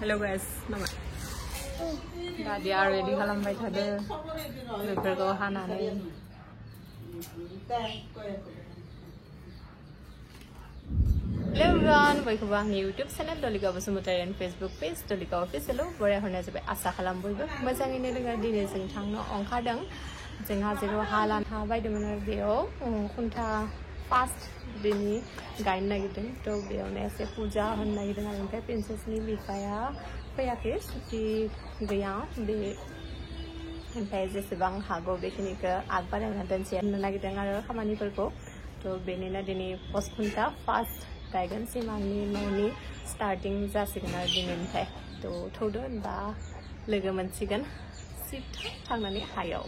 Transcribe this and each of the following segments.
Hello guys, nama. Dia ready kalau baik ada. Beberapa hana ni. Hello everyone, welcome back to YouTube channel Dolika Basumutarian Facebook page Dolika Official. Boleh hendak sampai asa kalam boleh. Macam ini dengan dini sengkang no ongkadang. Jengah zero halan habai demenar dia. Kunta fast dini gain lagi tu. To dia ni se puja hen lagi dengan orang princess ni bikaya. Kaya kes di gaya di sampai sebang hago begini ke agbar dengan dan siapa lagi dengan khamani perko. To benina dini pos kunta fast Dragon si mani noni starting za signal dingin hai to thodo da legaman sigan sit thangnani hayo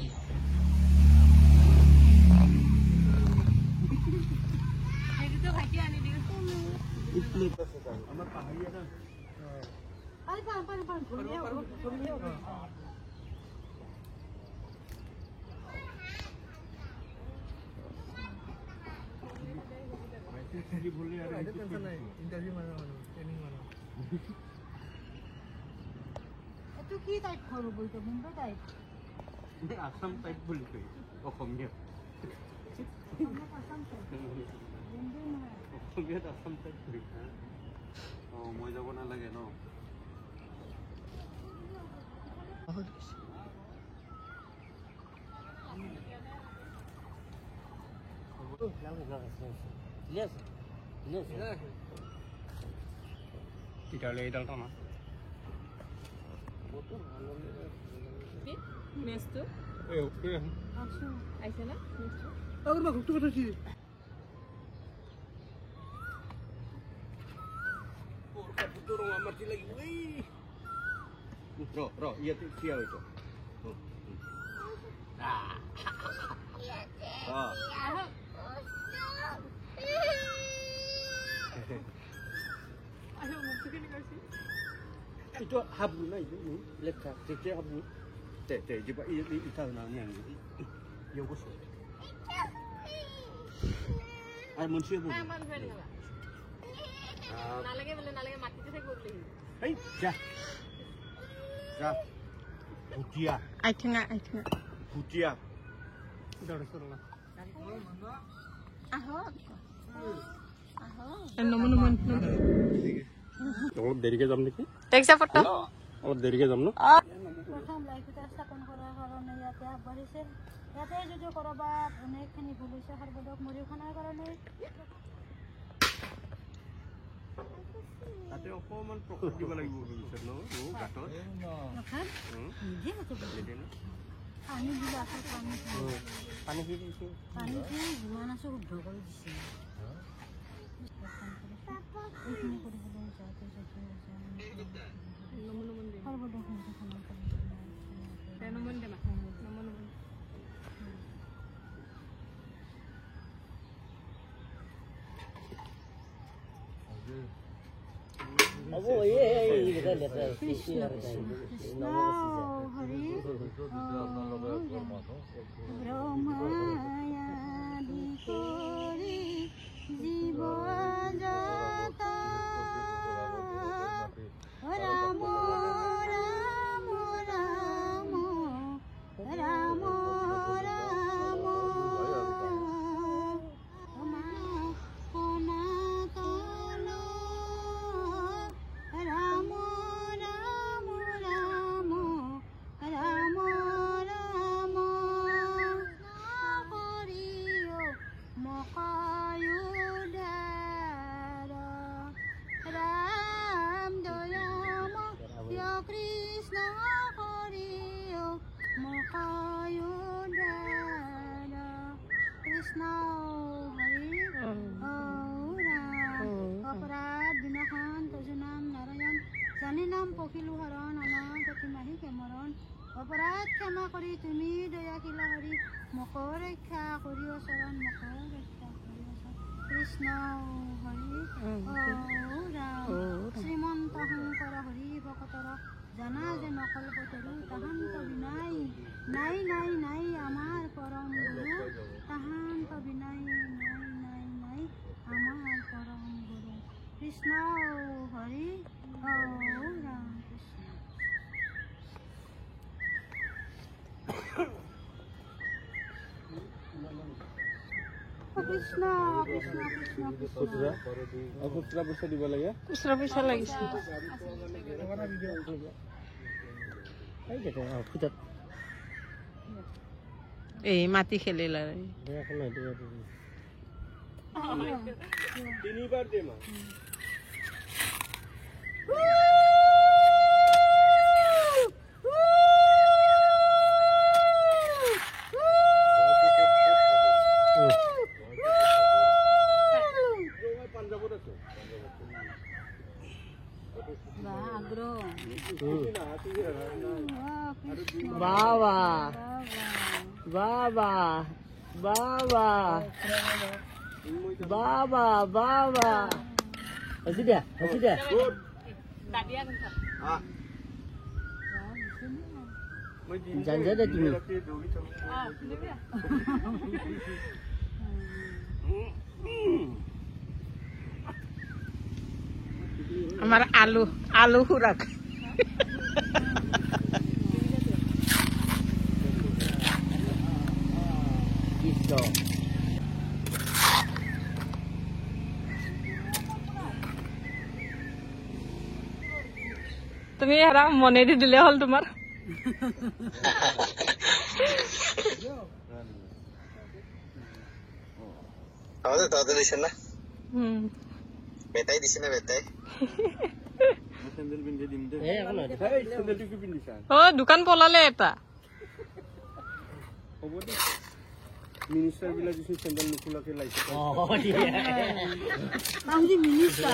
haidu to bhai ani diu itli amar pahaiya na ai pan ghuriyo interview बोलने आ रहे हैं tension नहीं interview माना training माना तो की type करो बोल तो मुंबई टाइप नहीं आसाम टाइप बोली कोई অসমীয়া आसाम टाइप मुंबई ना অসমীয়া आसाम टाइप बोली ओ মই যাব না লাগে ন Yes. Yes. Kita lagi dalam mana? Mes tu? Okay. Aisyah lah. Agar mak tu kata sih. Orang betul orang mati lagi. Ro, iya tu siapa itu? Ah. Ayo mungkin ni kasi. Itu habu na itu, left hand, cek habu. Cek, jumpa ini itu namanya ni. Yang kosong. Ay manusia bu. Ay manusia ni apa? Nalage mati tu saya boleh. Hey, jah. Putia. I tengah. Putia. Sudah lah. Nomor. Derik ke jam ni? Take sa photo. Or derik ke jam no? Prothom life ita stapon kora karone yate barise yate jojo koroba onek khani bholise har bodok mori khana karone ate okoman prokot diba lagibo bisar no ro gator nakhan nije mate bole na pani diba asal pani ki dise pani ki jimana so udho kori dise papa ekni kori bole jate nomon de har bodok khana kori nomon de ma nomon Abo ye kita lihat Krishna Hari Brahmaya dikori jiva jata Ramo অপরাধ ক্ষমা করি তুমি দয়া কিলা হরি মকৰ ৰক্ষা কৰিও চৰণ মকৰ ৰক্ষা কৰিও কৃষ্ণ হৰি ৰাম শ্ৰীমন্ত শংকৰ হৰি ভকতৰ জানা যে নকল পতৰু তাহান্ত বিনাই নাই আমাৰ পৰম গুৰু তাহান্ত বিনাই নাই আমাৰ পৰম গুৰু Krishna Hari. Oh, Ram Krishna. Krishna, Krishna, Krishna. খুচরা পইচা দিব লাগে খুচরা পইচা লাগিছিল এই মাটি খেলিলা তিনিবার দে মা বাবা বাবা বাবা বাবা বাবা হাসি দিয়া জানজা দে তুমি আমার আলু খুরাক তুমি এরা মনে দি দিলে হল তোমার আমাদের দাদা দিছেন না বেটাই দিছে না বেটাই স্যান্ডেল পিন্ধে দিম দে স্যান্ডেল কি পিন্ধিছা ও দোকান পলালে এটা হ'ব দে মিনিষ্টাৰ বিলাক কিছু স্যান্ডেল নুখোলাকে লাইছে Angji minister.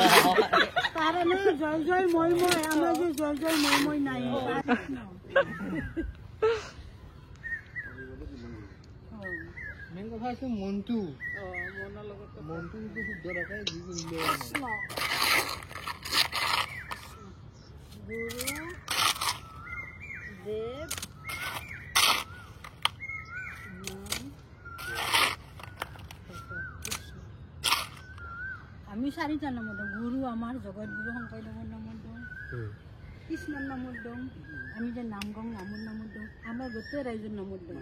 Karena jol-jol moy-moy, আমরা যে জল-জল moy-moy নাই। মেন কথা আছে মন্টু মনৰ লগত মন্টু শুদ্ধ ৰাখাই গুৰু দেৱ আমি চাৰিটা নামৰ দিওঁ গুৰু আমাৰ জগত গুৰু শংকৰদেৱৰ নামৰ দিওঁ কৃষ্ণৰ নামৰ দিওঁ আমি যে নাম গং নামৰ দিওঁ আমাৰ গোটেই ৰাইজৰ নামৰ দিওঁ